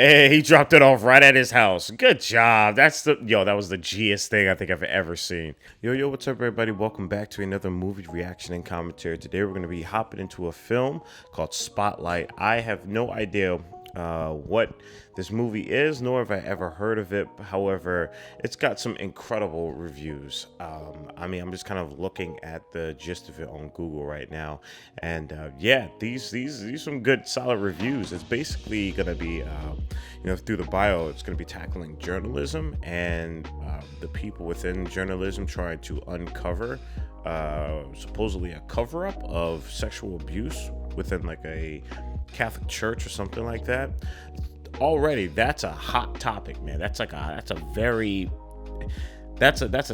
Hey, he dropped it off right at his house. Good job. That was the Gest thing I think I've ever seen. Yo, what's up, everybody? Welcome back to another movie reaction and commentary. Today we're going to be hopping into a film called Spotlight. I have no idea what this movie is, nor have I ever heard of it. However, it's got some incredible reviews. I'm just kind of looking at the gist of it on Google right now, and these are some good, solid reviews. It's basically gonna be, through the bio, it's gonna be tackling journalism and the people within journalism trying to uncover supposedly a cover-up of sexual abuse within like a Catholic church or something like that. Already, that's a hot topic, man. That's a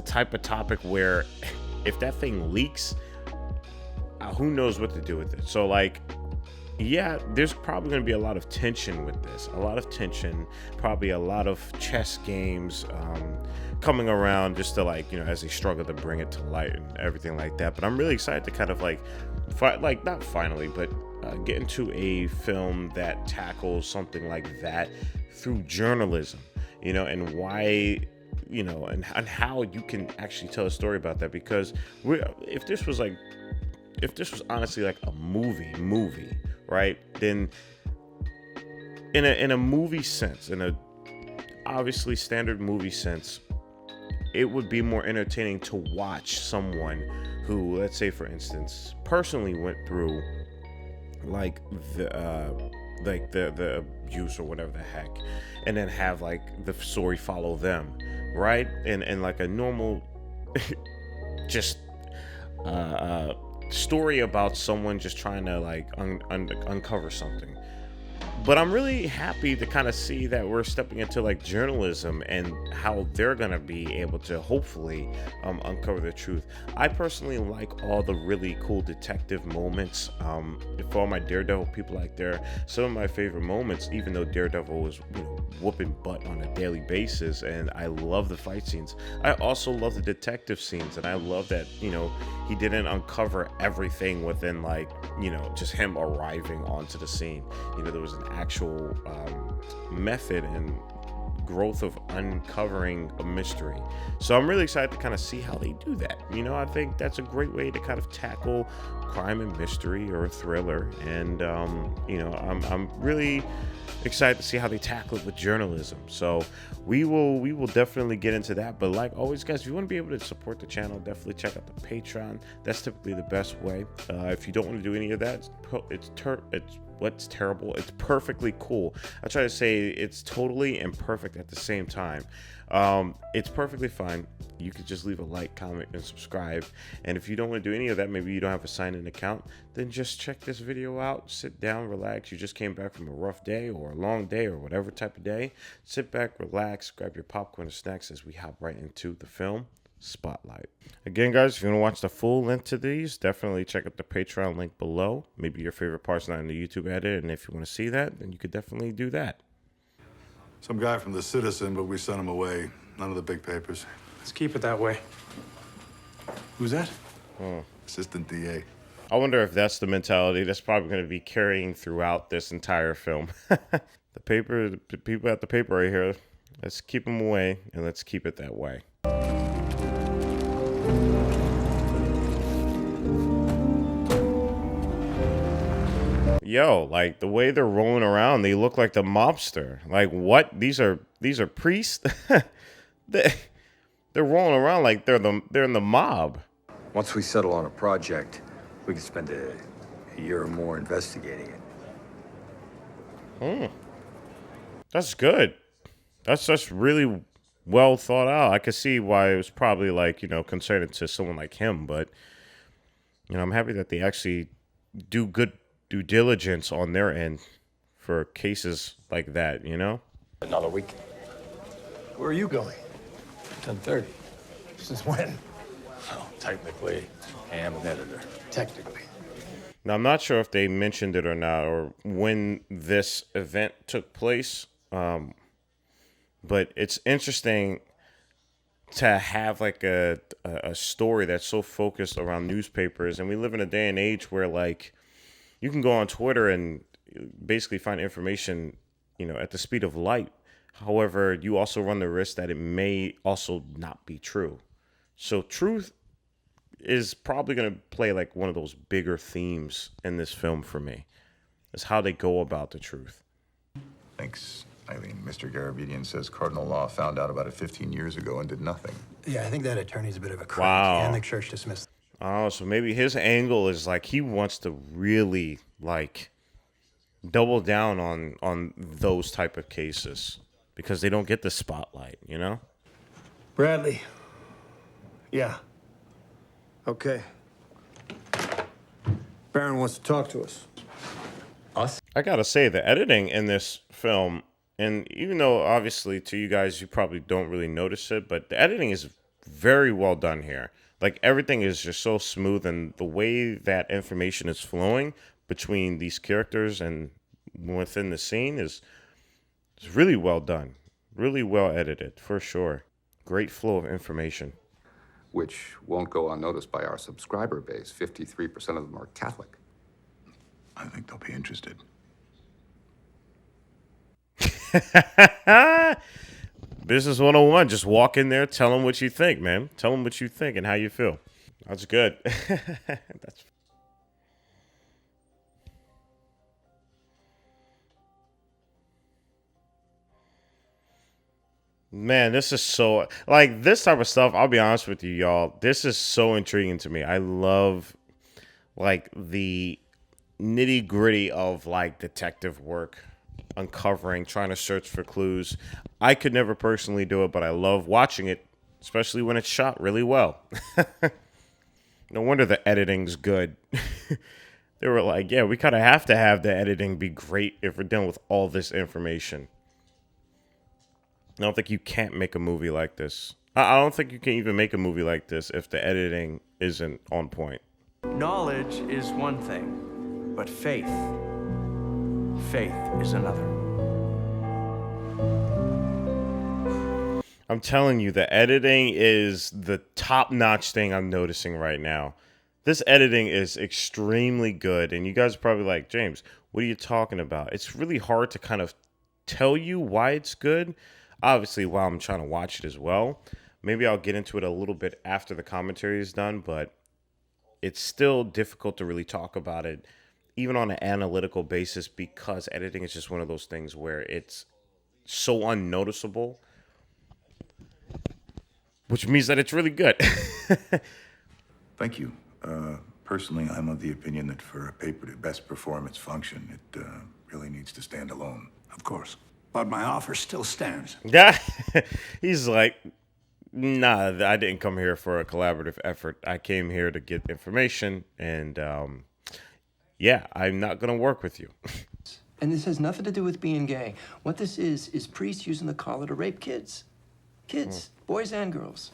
type of topic where if that thing leaks, who knows what to do with it. So like, yeah, there's probably going to be a lot of tension with this. Probably a lot of chess games coming around just to as they struggle to bring it to light and everything like that. But I'm really excited to kind of not finally, but get into a film that tackles something like that through journalism, and why, and how you can actually tell a story about that. Because if this was honestly like a movie, right? Then in a movie sense, in a obviously standard movie sense, it would be more entertaining to watch someone who, let's say for instance, personally went through the abuse or whatever the heck, and then have the story follow them, right? And like a normal just story about someone just trying to uncover something. But I'm really happy to kind of see that we're stepping into like journalism and how they're gonna be able to hopefully uncover the truth. I personally like all the really cool detective moments. For all my Daredevil people out there, some of my favorite moments, even though Daredevil was whooping butt on a daily basis, and I love the fight scenes, I also love the detective scenes, and I love that he didn't uncover everything within just him arriving onto the scene. There was an actual method and growth of uncovering a mystery. So I'm really excited to kind of see how they do that. I think that's a great way to kind of tackle crime and mystery or a thriller, and I'm really excited to see how they tackle it with journalism. So we will definitely get into that. But like always, guys, if you want to be able to support the channel, definitely check out the Patreon. That's typically the best way. If you don't want to do any of that, what's terrible, it's perfectly cool. I try to say it's totally imperfect at the same time. It's perfectly fine. You could just leave a like, comment, and subscribe. And if you don't want to do any of that, maybe you don't have a sign-in account, then just check this video out, sit down, relax. You just came back from a rough day or a long day or whatever type of day. Sit back, relax, grab your popcorn and snacks as we hop right into the film Spotlight. Again, guys, if you want to watch the full length to these, definitely check out the Patreon link below. Maybe your favorite part's not in the YouTube edit, and if you want to see that, then you could definitely do that. Some guy from the Citizen, but we sent him away. None of the big papers. Let's keep it that way. Who's that? Assistant DA. I wonder if that's the mentality that's probably going to be carrying throughout this entire film. The people at the paper right here, let's keep them away, and let's keep it that way. Yo, like the way they're rolling around, they look like the mobster. Like what? These are priests. They're rolling around like they're in the mob. Once we settle on a project, we can spend a year or more investigating it. That's good. That's just really well thought out. I could see why it was probably concerning to someone like him, but I'm happy that they actually do good due diligence on their end for cases like that, Another week. Where are you going? 10:30. Since when? Well, technically, I am an editor. Technically. Now, I'm not sure if they mentioned it or not, or when this event took place, but it's interesting to have a story that's so focused around newspapers. And we live in a day and age where you can go on Twitter and basically find information at the speed of light. However, you also run the risk that it may also not be true. So truth is probably going to play like one of those bigger themes in this film for me. Is how they go about the truth. Thanks, Eileen. Mr. Garabedian says Cardinal Law found out about it 15 years ago and did nothing. Yeah, I think that attorney's a bit of a crank. Wow. And the church dismissed. Oh, so maybe his angle is like he wants to really like double down on those type of cases because they don't get the spotlight, Bradley. Yeah. Okay. Baron wants to talk to us. Us? I gotta say, the editing in this film, and even though obviously to you guys you probably don't really notice it, but the editing is very well done here. Like everything is just so smooth, and the way that information is flowing between these characters and within the scene is really well done. Really well edited, for sure. Great flow of information. Which won't go unnoticed by our subscriber base. 53% of them are Catholic. I think they'll be interested. Business 101. Just walk in there, tell them what you think, man. Tell them what you think and how you feel. That's good. That's Man, this is so like this type of stuff. I'll be honest with you, y'all. This is so intriguing to me. I love like the nitty gritty of like detective work, uncovering, trying to search for clues. I could never personally do it, but I love watching it, especially when it's shot really well. No wonder the editing's good. They were like, yeah, we kind of have to have the editing be great if we're dealing with all this information. I don't think you can't make a movie like this. I don't think you can even make a movie like this if the editing isn't on point. Knowledge is one thing, but faith is another. I'm telling you, the editing is the top-notch thing I'm noticing right now. This editing is extremely good, and you guys are probably like, James, what are you talking about? It's really hard to kind of tell you why it's good. Obviously, while I'm trying to watch it as well. Maybe I'll get into it a little bit after the commentary is done, but it's still difficult to really talk about it, even on an analytical basis, because editing is just one of those things where it's so unnoticeable, which means that it's really good. Thank you. Personally, I'm of the opinion that for a paper to best perform its function, it really needs to stand alone. Of course. But my offer still stands. Yeah, he's like, nah, I didn't come here for a collaborative effort. I came here to get information, and yeah, I'm not going to work with you. And this has nothing to do with being gay. What this is priests using the collar to rape kids. Kids, boys and girls.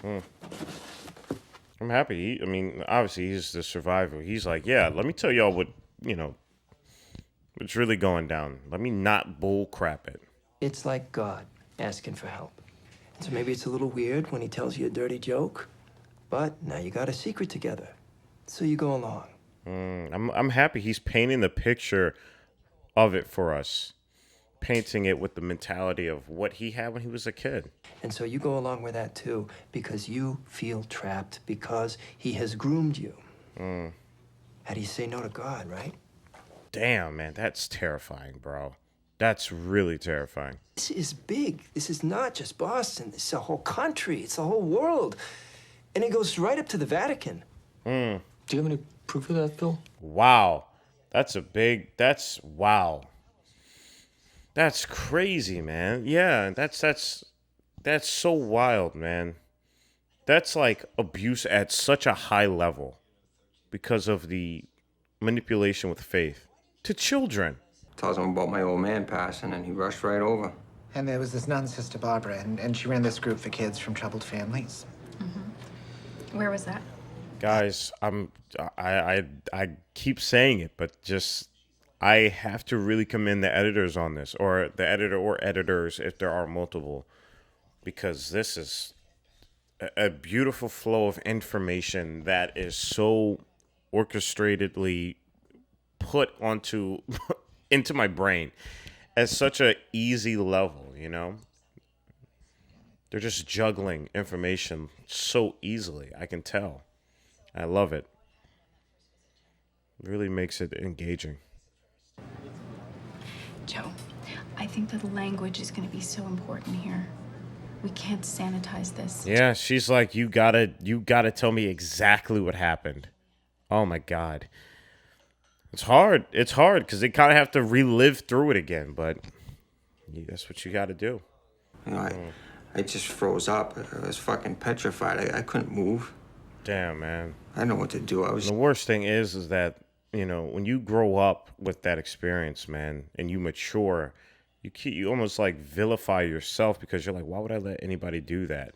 I'm happy. I mean, obviously, he's the survivor. He's like, yeah, let me tell y'all what, what's really going down. Let me not bull crap it. It's like God asking for help. So maybe it's a little weird when he tells you a dirty joke, but now you got a secret together. So you go along. I'm happy he's painting the picture of it for us. Painting it with the mentality of what he had when he was a kid. And so you go along with that too, because you feel trapped, because he has groomed you. How do you say no to God, right? Damn, man, that's terrifying, bro. That's really terrifying. This is big. This is not just Boston. This is a whole country. It's a whole world. And it goes right up to the Vatican. Do you have any proof of that, Phil? Wow. Wow. That's crazy, man. Yeah, that's so wild, man. That's like abuse at such a high level because of the manipulation with faith to children. Tells him about my old man passing, and he rushed right over. And there was this nun, Sister Barbara, and she ran this group for kids from troubled families. Where was that? Guys, I keep saying it, but just I have to really commend the editors on this, or the editor or editors if there are multiple, because this is a beautiful flow of information that is so orchestratedly put onto into my brain. at such a easy level, you know? They're just juggling information so easily. I can tell. I love it. It really makes it engaging. Joe, I think that the language is going to be so important here. We can't sanitize this. Yeah, she's like, you gotta tell me exactly what happened. Oh my God. It's hard. It's hard because they kind of have to relive through it again, but that's what you gotta do. You know, I just froze up. I was fucking petrified. I couldn't move. Damn, man. I didn't know what to do. The worst thing is that, you know, when you grow up with that experience, man, and you mature, you almost like vilify yourself because you're like, why would I let anybody do that?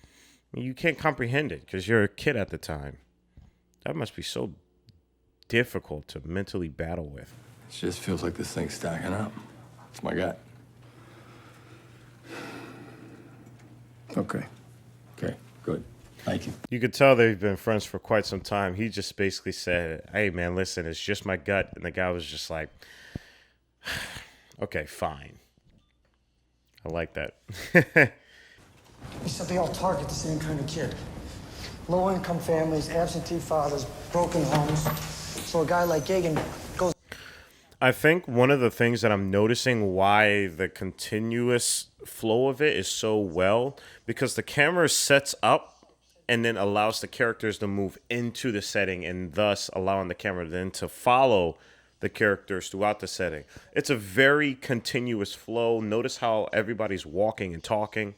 I mean, you can't comprehend it because you're a kid at the time. That must be so difficult to mentally battle with. It just feels like this thing's stacking up. It's my gut. Okay. Okay, good. Thank you. You could tell they've been friends for quite some time. He just basically said, hey, man, listen, it's just my gut. And the guy was just like, okay, fine. I like that. He said they all target the same kind of kid. Low-income families, absentee fathers, broken homes. So a guy like Gagan goes... I think one of the things that I'm noticing why the continuous flow of it is so well, because the camera sets up and then allows the characters to move into the setting and thus allowing the camera then to follow the characters throughout the setting. It's a very continuous flow. Notice how everybody's walking and talking.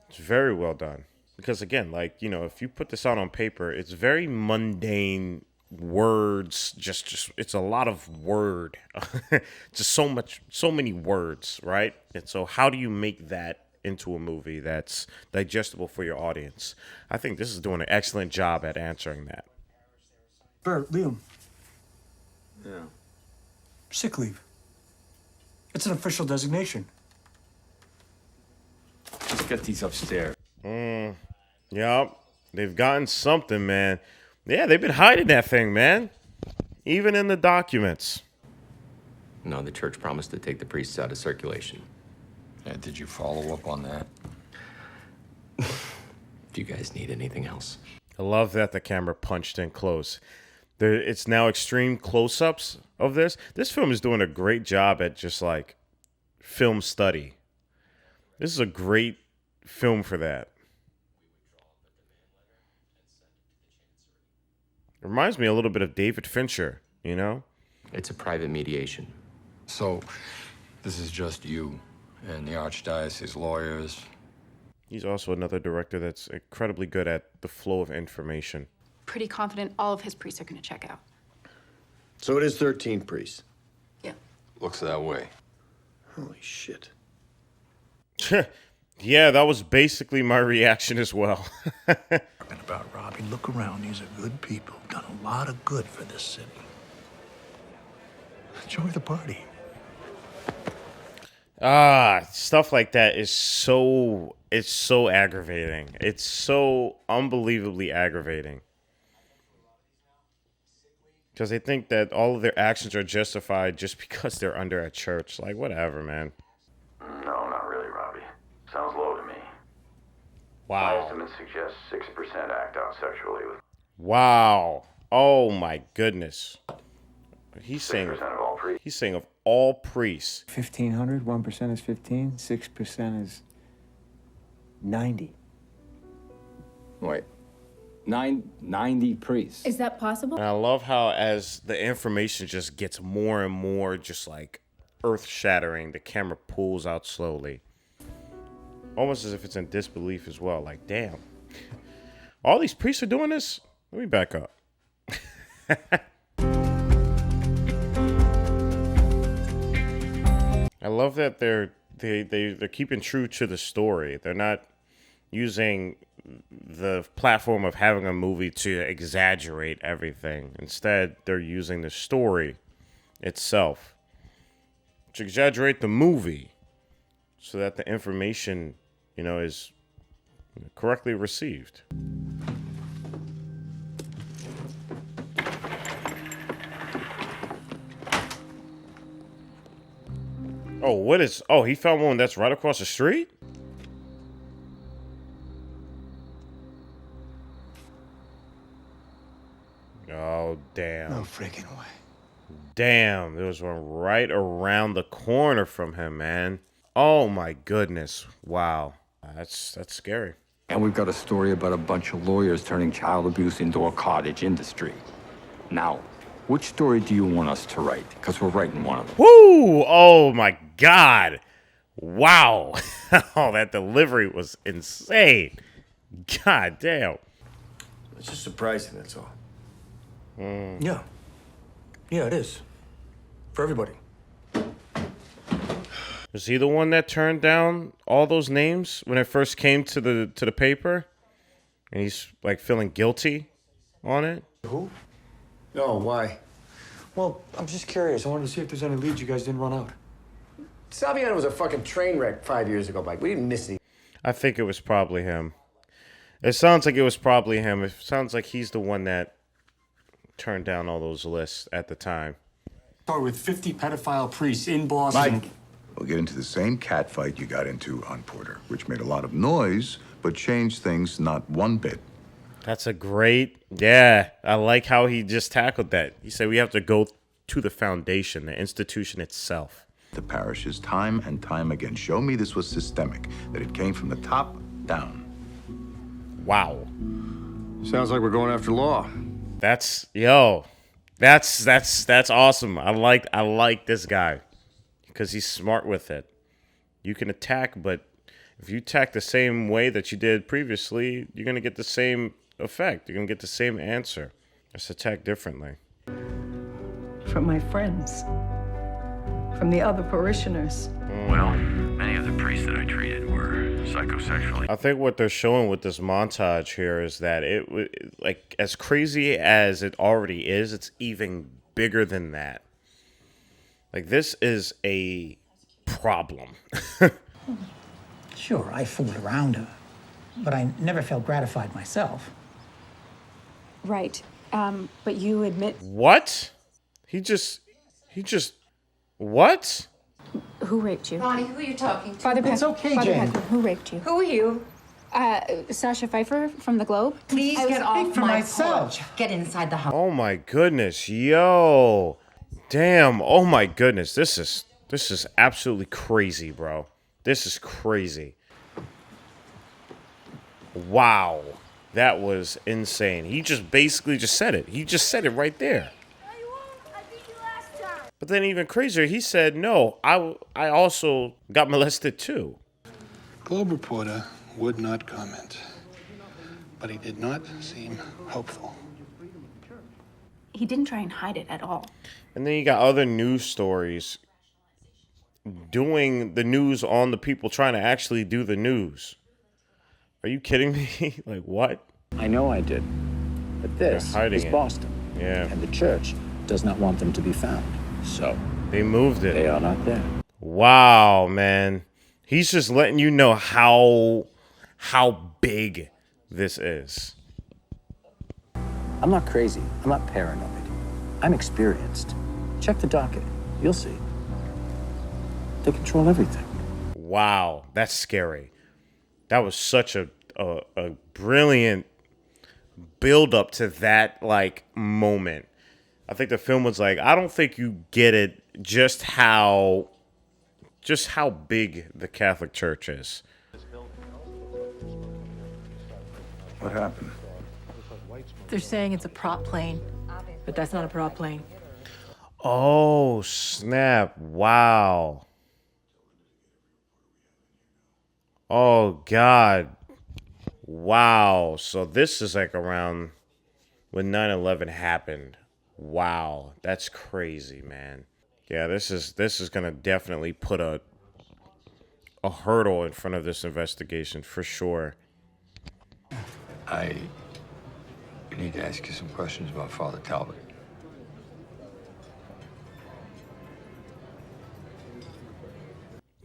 It's very well done. Because again, like, you know, if you put this out on paper, it's very mundane words. Just it's a lot of word. Just so many words, right? And so how do you make that into a movie that's digestible for your audience? I think this is doing an excellent job at answering that. Bert, Liam. Yeah. Sick leave. It's an official designation. Let's get these upstairs. Yup. They've gotten something, man. Yeah, they've been hiding that thing, man. Even in the documents. No, the church promised to take the priests out of circulation. Yeah, did you follow up on that? Do you guys need anything else? I love that the camera punched in close. It's now extreme close-ups of this. This film is doing a great job at just like film study. This is a great film for that. It reminds me a little bit of David Fincher, you know? It's a private mediation. So, this is just you and the Archdiocese lawyers. He's also another director that's incredibly good at the flow of information. Pretty confident all of his priests are going to check out. So it is 13 priests. Yeah. Looks that way. Holy shit. Yeah, that was basically my reaction as well. Talking about Robbie, look around. These are good people. Done a lot of good for this city. Enjoy the party. Stuff like that is so aggravating. It's so unbelievably aggravating. Because they think that all of their actions are justified just because they're under a church. Like, whatever, man. No, not really, Robbie. Sounds low to me. Wow. My estimate suggests 6% act out sexually with... Wow. Oh, my goodness. He's saying of all priests. He's saying of all priests. 1,500, 1% is 15, 6% is 90. Wait. 90 priests. Is that possible? And I love how as the information just gets more and more just like earth-shattering, the camera pulls out slowly. Almost as if it's in disbelief as well. Like, damn. All these priests are doing this? Let me back up. I love that they're keeping true to the story. They're not using the platform of having a movie to exaggerate everything. Instead, they're using the story itself to exaggerate the movie so that the information, you know, is correctly received. Oh, what is... Oh, he found one that's right across the street? Oh, damn. No freaking way. Damn, there was one right around the corner from him, man. Oh, my goodness. Wow. That's scary. And we've got a story about a bunch of lawyers turning child abuse into a cottage industry. Now, which story do you want us to write? Because we're writing one of them. Woo! Oh, my God. Wow. Oh, that delivery was insane. God damn. It's just surprising, that's all. Mm. Yeah. Yeah, it is. For everybody. Was he the one that turned down all those names when it first came to the paper? And he's like feeling guilty on it? Who? No, why? Well, I'm just curious. I wanted to see if there's any leads you guys didn't run out. Saviano was a fucking train wreck 5 years ago, Mike. We didn't miss any. I think it was probably him. It sounds like it was probably him. It sounds like he's the one that turned down all those lists at the time. Start with 50 pedophile priests in Boston. Mike, we'll get into the same cat fight you got into on Porter, which made a lot of noise, but changed things not one bit. That's a great... Yeah, I like how he just tackled that. He said we have to go to the foundation, the institution itself. The parishes time and time again show me this was systemic, that it came from the top down. Wow. Sounds like we're going after law. That's awesome. I like this guy because he's smart with it. You can attack, but if you attack the same way that you did previously, you're gonna get the same effect. You're gonna get the same answer. Just attack differently. From my friends, from the other parishioners. Well, many of the priests that I treated were psychosexually. I think what they're showing with this montage here is that like as crazy as it already is, it's even bigger than that. Like this is a problem. Sure, I fooled around her, but I never felt gratified myself. Right. But you admit... What? He just... What? Who raped you? Bonnie, who are you talking to? Father Peck. It's okay, Father Jane. Peck, who raped you? Who are you? Sasha Pfeiffer from The Globe. Please I get was- off for my myself. porch. Get inside the house. Oh my goodness, yo. Damn, oh my goodness. This is absolutely crazy, bro. This is crazy. Wow. That was insane. He just basically just said it. He just said it right there. But then even crazier, he said, no, I also got molested too. Globe reporter would not comment, but he did not seem hopeful. He didn't try and hide it at all. And then you got other news stories doing the news on the people trying to actually do the news. Are you kidding me? Like, what? I know I did. But this is Boston. Yeah. And the church does not want them to be found. So they moved it. They are not there. Wow, man. He's just letting you know how big this is. I'm not crazy. I'm not paranoid. I'm experienced. Check the docket. You'll see. They control everything. Wow, that's scary. That was such a brilliant build up to that like moment. I think the film was like, I don't think you get it just how big the Catholic Church is. What happened? They're saying it's a prop plane, but that's not a prop plane. Oh, snap. Wow. Oh, God. Wow. So this is like around when 9/11 happened. Wow. That's crazy, man. Yeah, this is going to definitely put a hurdle in front of this investigation for sure. I need to ask you some questions about Father Talbot.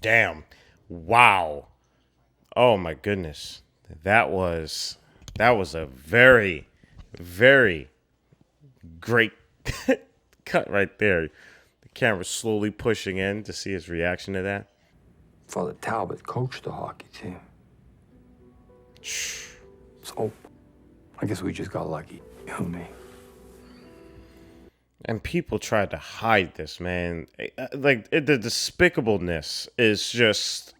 Damn. Wow. Oh my goodness. That was a very, very great cut right there. The camera's slowly pushing in to see his reaction to that. Father Talbot coached the hockey team. So, I guess we just got lucky. You and me. And people tried to hide this, man. Like, the despicableness is just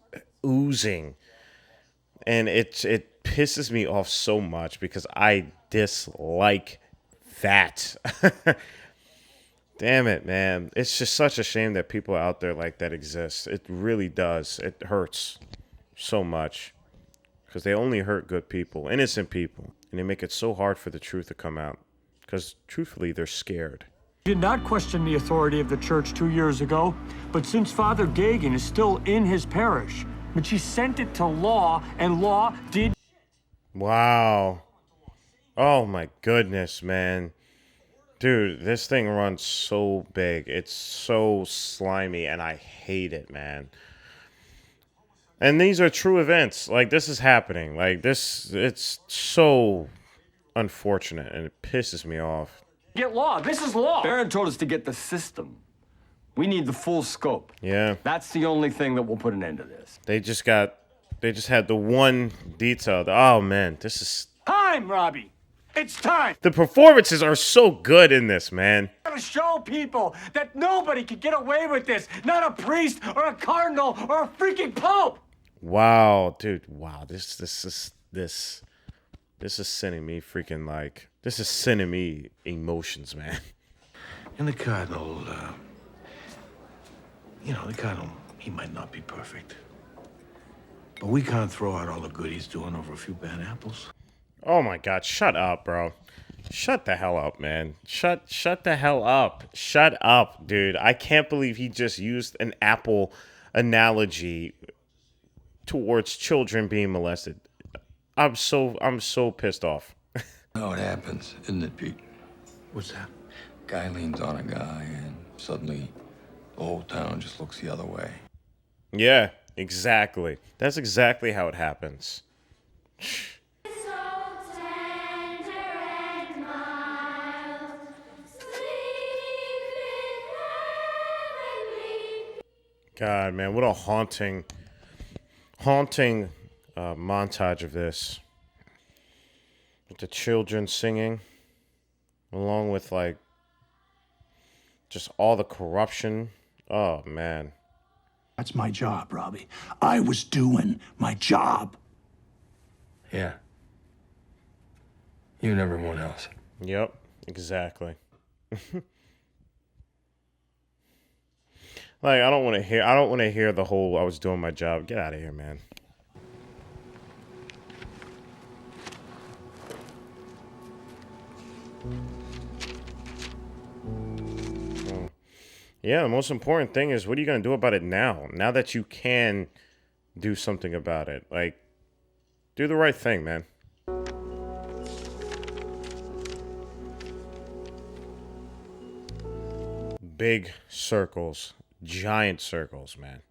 oozing. And it pisses me off so much because I dislike that. Damn it, man. It's just such a shame that people out there like that exist. It really does. It hurts so much. Because they only hurt good people, innocent people. And they make it so hard for the truth to come out. Because, truthfully, they're scared. Did not question the authority of the church 2 years ago, but since Father Gagan is still in his parish, but she sent it to law, and law did... Wow. Oh, my goodness, man. Dude, this thing runs so big. It's so slimy, and I hate it, man. And these are true events. Like, this is happening. Like, this, it's so unfortunate, and it pisses me off. Get law. This is law. Barron told us to get the system. We need the full scope. Yeah. That's the only thing that will put an end to this. They just had the one detail. Oh, man, this is... Time, Robbie. It's time. The performances are so good in this, man. To show people that nobody can get away with this. Not a priest or a cardinal or a freaking pope. Wow, dude. Wow, this is sending me freaking like... This is sending me emotions, man. And the Cardinal, the Cardinal, he might not be perfect. But we can't throw out all the good he's doing over a few bad apples. Oh my God, shut up, bro. Shut the hell up, man. Shut the hell up. Shut up, dude. I can't believe he just used an apple analogy towards children being molested. I'm so pissed off. How it happens, isn't it, Pete? What's that? Guy leans on a guy, and suddenly the whole town just looks the other way. Yeah, exactly. That's exactly how it happens. God, man, what a haunting montage of this. With the children singing, along with, like, just all the corruption. Oh, man. That's my job, Robbie. I was doing my job. Yeah. You and everyone else. Yep, exactly. Like, I don't want to hear the whole I was doing my job. Get out of here, man. Yeah, the most important thing is, what are you going to do about it now? Now that you can do something about it. Like, do the right thing, man. Big circles. Giant circles, man.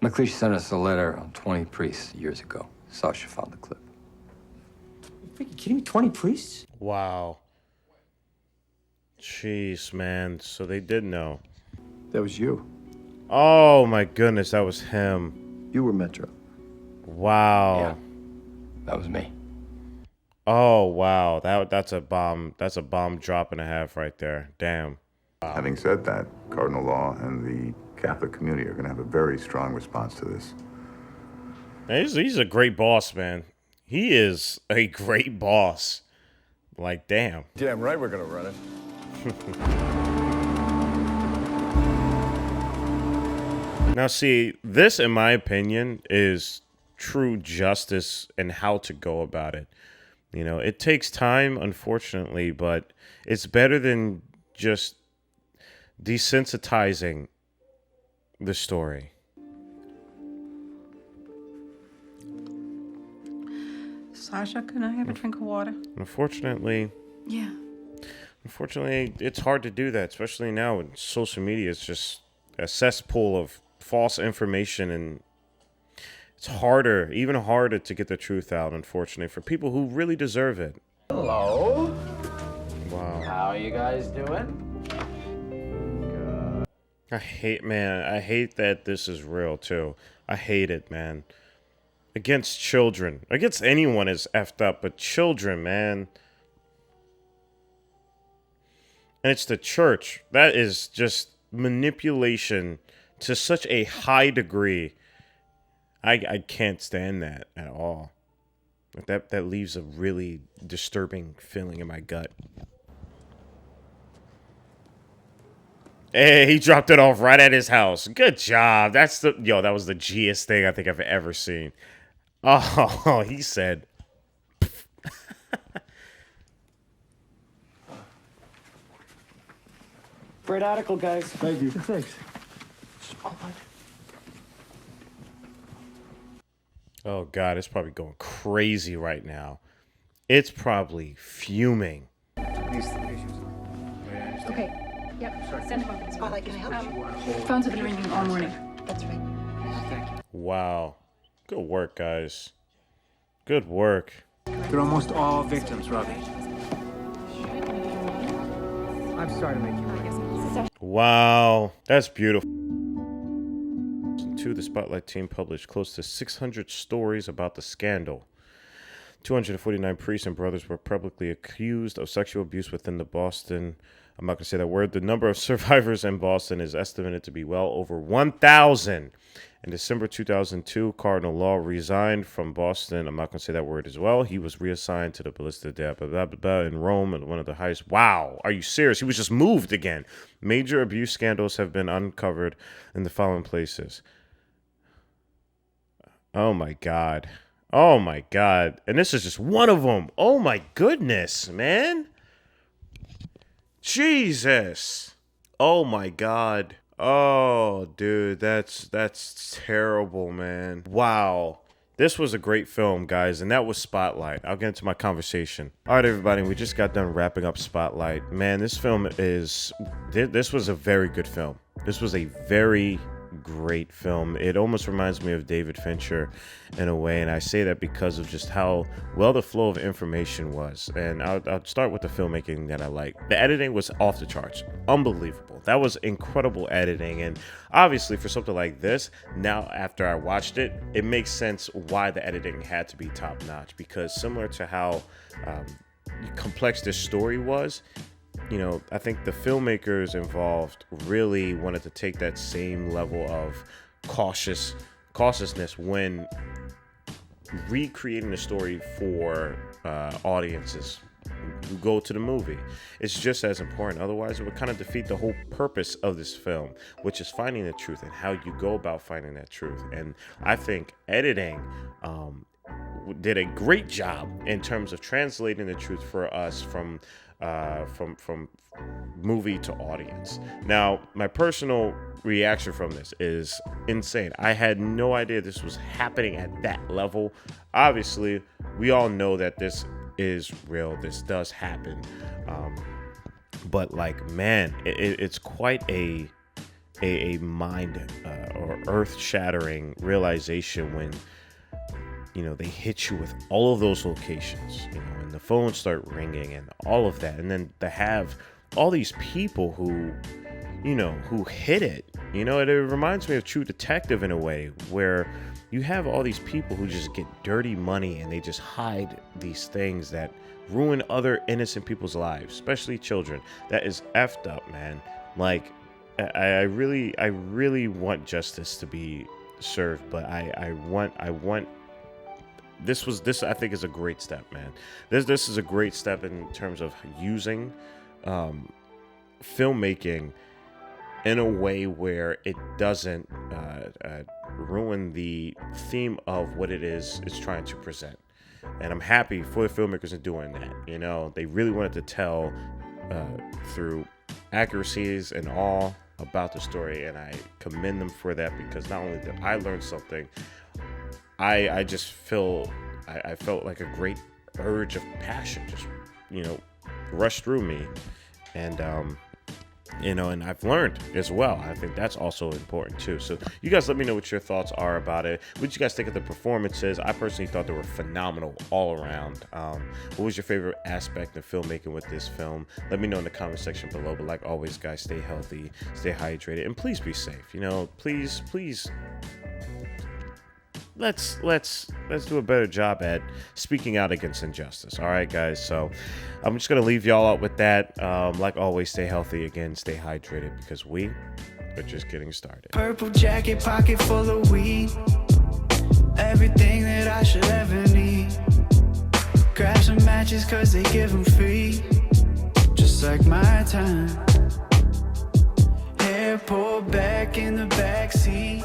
McLeish sent us a letter on 20 priests years ago. Sasha found the clip. Are you kidding me? 20 priests? Wow. Jeez, man. So they did know. That was you. Oh, my goodness. That was him. You were Metro. Wow. Yeah. That was me. Oh, wow. That's a bomb. That's a bomb drop and a half right there. Damn. Wow. Having said that, Cardinal Law and the Catholic community are going to have a very strong response to this. He's a great boss, man. He is a great boss. Like, damn. Damn right we're going to run it. Now, see, this, in my opinion, is true justice and how to go about it. You know, it takes time, unfortunately, but it's better than just desensitizing the story. Sasha, can I have a drink of water? Unfortunately, Yeah. it's hard to do that, especially now when social media is just a cesspool of false information, and it's even harder to get the truth out, unfortunately, for people who really deserve it. Hello. Wow. How are you guys doing? I hate that this is real too. I hate it, man. Against children. Against anyone is effed up, but children, man. And it's the church. That is just manipulation to such a high degree. I can't stand that at all. That leaves a really disturbing feeling in my gut. Hey, he dropped it off right at his house. Good job. That was the G'est thing I think I've ever seen. Oh, he said. Great article, guys. Thank you. Thanks. Oh, God, it's probably going crazy right now. It's probably fuming. Okay. Yep. Send them over. Spotlight, can I help? Phones have been ringing all morning. That's right. Thank you. Wow. Good work, guys. Good work. They're almost all victims, Robbie. I'm sorry to make you wait. Wow. That's beautiful. The Spotlight team published close to 600 stories about the scandal. 249 priests and brothers were publicly accused of sexual abuse within the Boston. I'm not going to say that word. The number of survivors in Boston is estimated to be well over 1,000. In December 2002, Cardinal Law resigned from Boston. I'm not going to say that word as well. He was reassigned to the Ballista de in Rome, one of the highest. Wow, are you serious? He was just moved again. Major abuse scandals have been uncovered in the following places. Oh, my God. Oh, my God. And this is just one of them. Oh, my goodness, man. Jesus. Oh, my God. Oh, dude, that's terrible, man. Wow. This was a great film, guys, and that was Spotlight. I'll get into my conversation. All right, everybody, we just got done wrapping up Spotlight. Man, this was a very good film. This was a very great film. It almost reminds me of David Fincher in a way, and I say that because of just how well the flow of information was. And I'll start with the filmmaking that I like. The editing was off the charts. Unbelievable. That was incredible editing, and obviously for something like this, now after I watched it, it makes sense why the editing had to be top notch, because similar to how complex this story was, you know, I think the filmmakers involved really wanted to take that same level of cautiousness when recreating the story for audiences who go to the movie. It's just as important. Otherwise, it would kind of defeat the whole purpose of this film, which is finding the truth and how you go about finding that truth. And I think editing did a great job in terms of translating the truth for us from movie to audience. Now, my personal reaction from this is insane. I had no idea this was happening at that level. Obviously, we all know that this is real. This does happen. But like, man, it's quite a mind or earth-shattering realization when, you know, they hit you with all of those locations, you know, and the phones start ringing and all of that. And then to have all these people who, you know, who hit it, you know, it reminds me of True Detective in a way, where you have all these people who just get dirty money and they just hide these things that ruin other innocent people's lives, especially children. That is effed up, man. Like, I really want justice to be served, but I want this I think is a great step, man. This is a great step in terms of using filmmaking in a way where it doesn't ruin the theme of what it is it's trying to present. And I'm happy for the filmmakers in doing that. You know, they really wanted to tell through accuracies and all about the story, and I commend them for that, because not only did I learn something, I just I felt like a great urge of passion just, you know, rushed through me. And You know, and I've learned as well. I think that's also important too. So you guys let me know what your thoughts are about it. What you guys think of the performances? I personally thought they were phenomenal all around. What was your favorite aspect of filmmaking with this film? Let me know in the comment section below. But like always, guys, stay healthy, stay hydrated, and please be safe. You know, please let's do a better job at speaking out against injustice. All right, guys. So I'm just gonna leave y'all out with that. Like always, stay healthy. Again, stay hydrated, because we are just getting started. Purple jacket, pocket full of weed. Everything that I should ever need. Grab some matches, cause they give them free. Just like my time. Hair pulled back in the backseat.